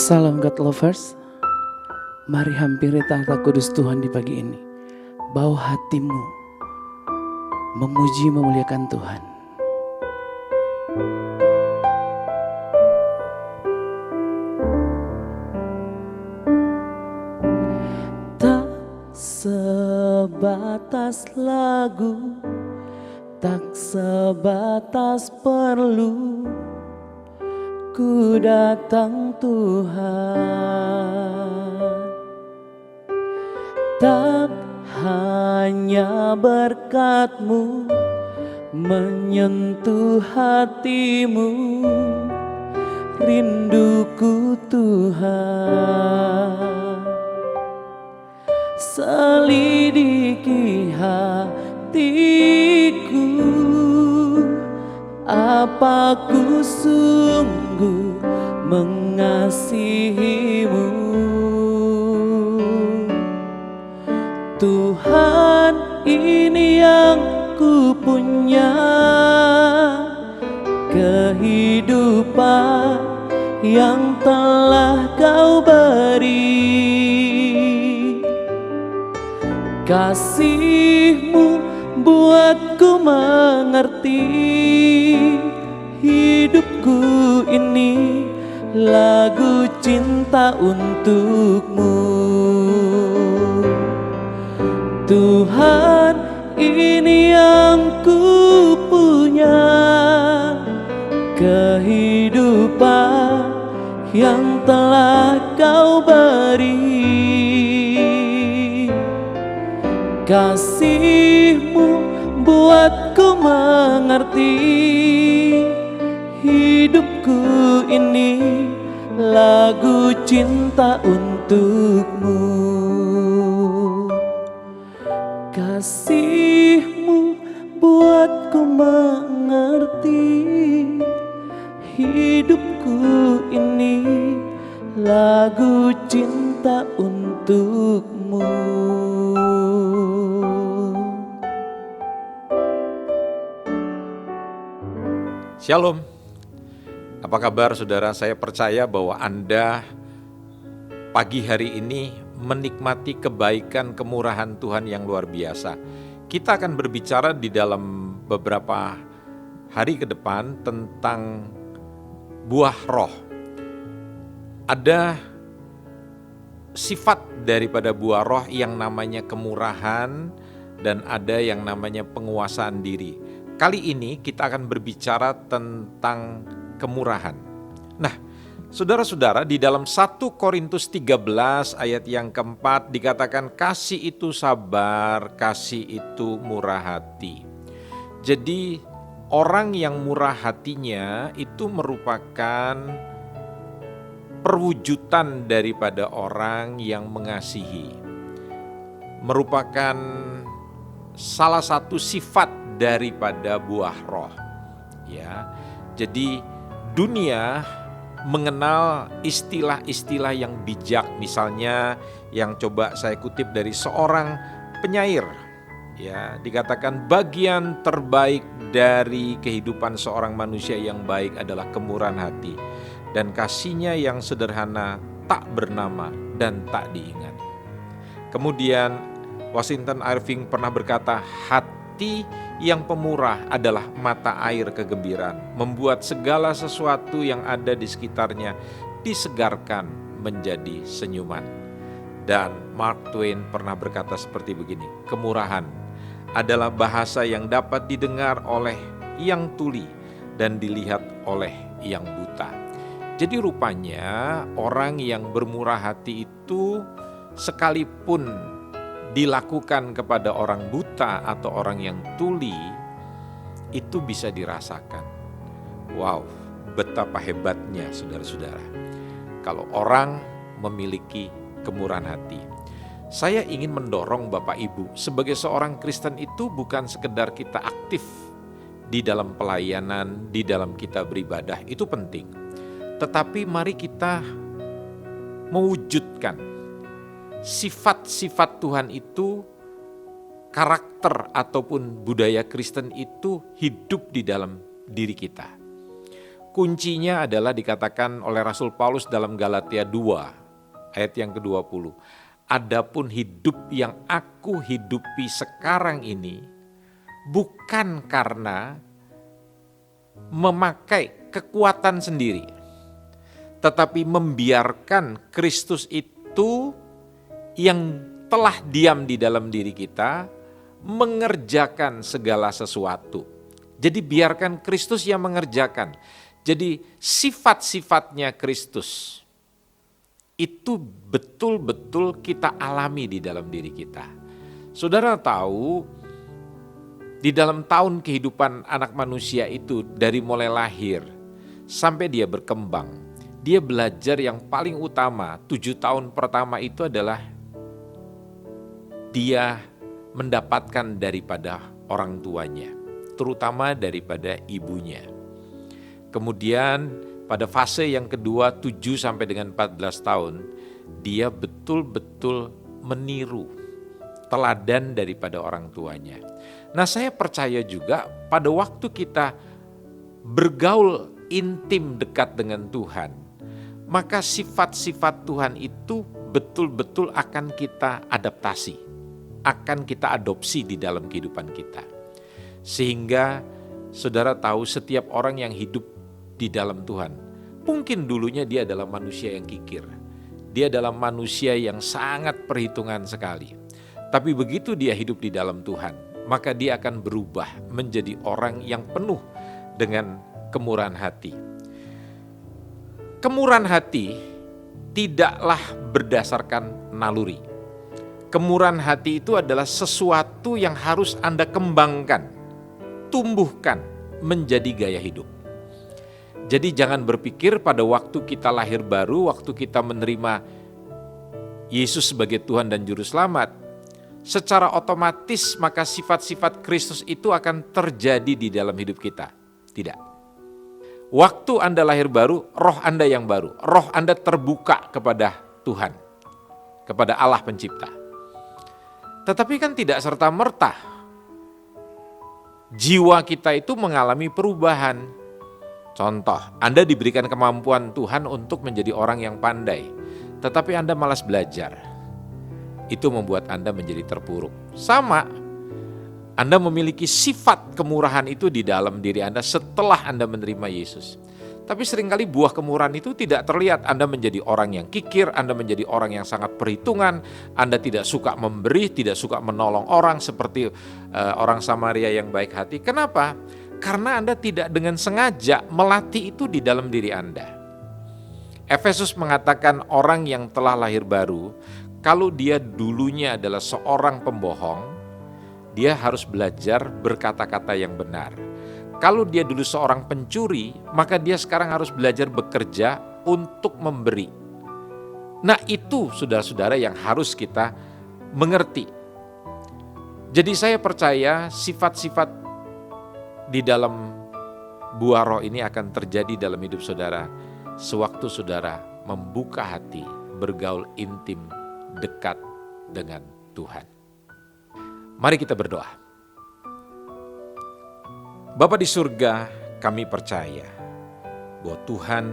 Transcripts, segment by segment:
Salam God lovers, mari hampiri tahta kudus Tuhan di pagi ini. Bawa hatimu memuji memuliakan Tuhan. Tak sebatas lagu, tak sebatas perlu, ku datang Tuhan, tak hanya berkat-Mu menyentuh hatimu, rinduku Tuhan, selidiki hatiku, apa ku sungguh mengasihimu. Tuhan, ini yang ku punya, kehidupan yang telah Kau beri. Kasih-Mu buatku mengerti, hidupku ini lagu cinta untuk-Mu. Tuhan, ini yang ku punya, kehidupan yang telah Kau beri. Kasih-Mu buatku mengerti, hidupku ini lagu cinta untuk-Mu. Kasih-Mu buatku mengerti, hidupku ini lagu cinta untuk-Mu. Shalom, apa kabar saudara? Saya percaya bahwa Anda pagi hari ini menikmati kebaikan kemurahan Tuhan yang luar biasa. Kita akan berbicara di dalam beberapa hari ke depan tentang buah roh. Ada sifat daripada buah roh yang namanya kemurahan dan ada yang namanya penguasaan diri. Kali ini kita akan berbicara tentang kemurahan. Nah, saudara-saudara, di dalam 1 Korintus 13 ayat yang keempat dikatakan kasih itu sabar, kasih itu murah hati. Jadi orang yang murah hatinya itu merupakan perwujudan daripada orang yang mengasihi. Merupakan salah satu sifat daripada buah roh. Ya. Jadi dunia mengenal istilah-istilah yang bijak, misalnya yang coba saya kutip dari seorang penyair, ya, dikatakan bagian terbaik dari kehidupan seorang manusia yang baik adalah kemurahan hati dan kasihnya yang sederhana, tak bernama dan tak diingat. Kemudian Washington Irving pernah berkata, hati yang pemurah adalah mata air kegembiraan, membuat segala sesuatu yang ada di sekitarnya disegarkan menjadi senyuman. Dan Mark Twain pernah berkata seperti begini, kemurahan adalah bahasa yang dapat didengar oleh yang tuli dan dilihat oleh yang buta. Jadi rupanya orang yang bermurah hati itu sekalipun dilakukan kepada orang buta atau orang yang tuli, itu bisa dirasakan. Wow, betapa hebatnya saudara-saudara kalau orang memiliki kemurahan hati. Saya ingin mendorong Bapak Ibu, sebagai seorang Kristen itu bukan sekedar kita aktif di dalam pelayanan, di dalam kita beribadah, itu penting. Tetapi mari kita mewujudkan sifat-sifat Tuhan itu, karakter ataupun budaya Kristen itu hidup di dalam diri kita. Kuncinya adalah dikatakan oleh Rasul Paulus dalam Galatia 2 ayat yang ke-20. Adapun hidup yang aku hidupi sekarang ini bukan karena memakai kekuatan sendiri, tetapi membiarkan Kristus itu yang telah diam di dalam diri kita mengerjakan segala sesuatu. Jadi biarkan Kristus yang mengerjakan. Jadi sifat-sifatnya Kristus itu betul-betul kita alami di dalam diri kita. Saudara tahu, di dalam tahun kehidupan anak manusia itu dari mulai lahir sampai dia berkembang, dia belajar yang paling utama 7 tahun pertama itu adalah dia mendapatkan daripada orang tuanya, terutama daripada ibunya. Kemudian pada fase yang kedua 7 sampai dengan 14 tahun, dia betul-betul meniru teladan daripada orang tuanya. Nah, saya percaya juga pada waktu kita bergaul intim dekat dengan Tuhan, maka sifat-sifat Tuhan itu betul-betul akan kita adaptasi, akan kita adopsi di dalam kehidupan kita. Sehingga saudara tahu setiap orang yang hidup di dalam Tuhan, mungkin dulunya dia adalah manusia yang kikir, dia adalah manusia yang sangat perhitungan sekali. Tapi begitu dia hidup di dalam Tuhan, maka dia akan berubah menjadi orang yang penuh dengan kemurahan hati. Kemurahan hati tidaklah berdasarkan naluri. Kemurahan hati itu adalah sesuatu yang harus Anda kembangkan, tumbuhkan menjadi gaya hidup. Jadi jangan berpikir pada waktu kita lahir baru, waktu kita menerima Yesus sebagai Tuhan dan Juru Selamat, secara otomatis maka sifat-sifat Kristus itu akan terjadi di dalam hidup kita. Tidak. Waktu Anda lahir baru, roh Anda yang baru. Roh Anda terbuka kepada Tuhan, kepada Allah Pencipta. Tetapi kan tidak serta-merta jiwa kita itu mengalami perubahan. Contoh, Anda diberikan kemampuan Tuhan untuk menjadi orang yang pandai, tetapi Anda malas belajar. Itu membuat Anda menjadi terpuruk. Sama, Anda memiliki sifat kemurahan itu di dalam diri Anda setelah Anda menerima Yesus. Tapi seringkali buah kemurahan itu tidak terlihat. Anda menjadi orang yang kikir, Anda menjadi orang yang sangat perhitungan, Anda tidak suka memberi, tidak suka menolong orang seperti orang Samaria yang baik hati. Kenapa? Karena Anda tidak dengan sengaja melatih itu di dalam diri Anda. Efesus mengatakan orang yang telah lahir baru, kalau dia dulunya adalah seorang pembohong, dia harus belajar berkata-kata yang benar. Kalau dia dulu seorang pencuri, maka dia sekarang harus belajar bekerja untuk memberi. Nah, itu saudara-saudara yang harus kita mengerti. Jadi saya percaya sifat-sifat di dalam buah roh ini akan terjadi dalam hidup saudara sewaktu saudara membuka hati, bergaul intim, dekat dengan Tuhan. Mari kita berdoa. Bapa di surga, kami percaya bahwa Tuhan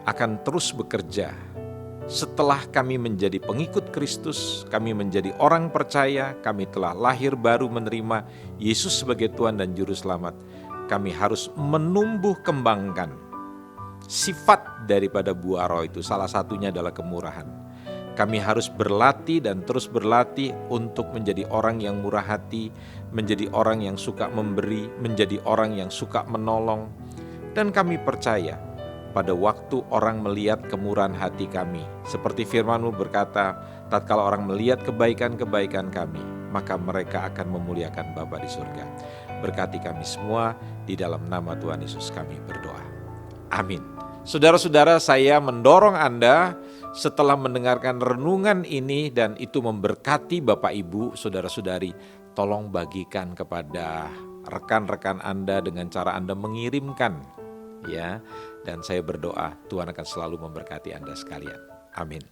akan terus bekerja. Setelah kami menjadi pengikut Kristus, kami menjadi orang percaya, kami telah lahir baru menerima Yesus sebagai Tuhan dan Juru Selamat. Kami harus menumbuh kembangkan sifat daripada buah roh itu, salah satunya adalah kemurahan. Kami harus berlatih dan terus berlatih untuk menjadi orang yang murah hati, menjadi orang yang suka memberi, menjadi orang yang suka menolong. Dan kami percaya pada waktu orang melihat kemurahan hati kami, seperti firman-Mu berkata, tatkala orang melihat kebaikan-kebaikan kami, maka mereka akan memuliakan Bapa di surga. Berkati kami semua, di dalam nama Tuhan Yesus kami berdoa. Amin. Saudara-saudara, saya mendorong Anda setelah mendengarkan renungan ini dan itu memberkati Bapak Ibu, saudara-saudari, tolong bagikan kepada rekan-rekan Anda dengan cara Anda mengirimkan, ya. Dan saya berdoa Tuhan akan selalu memberkati Anda sekalian. Amin.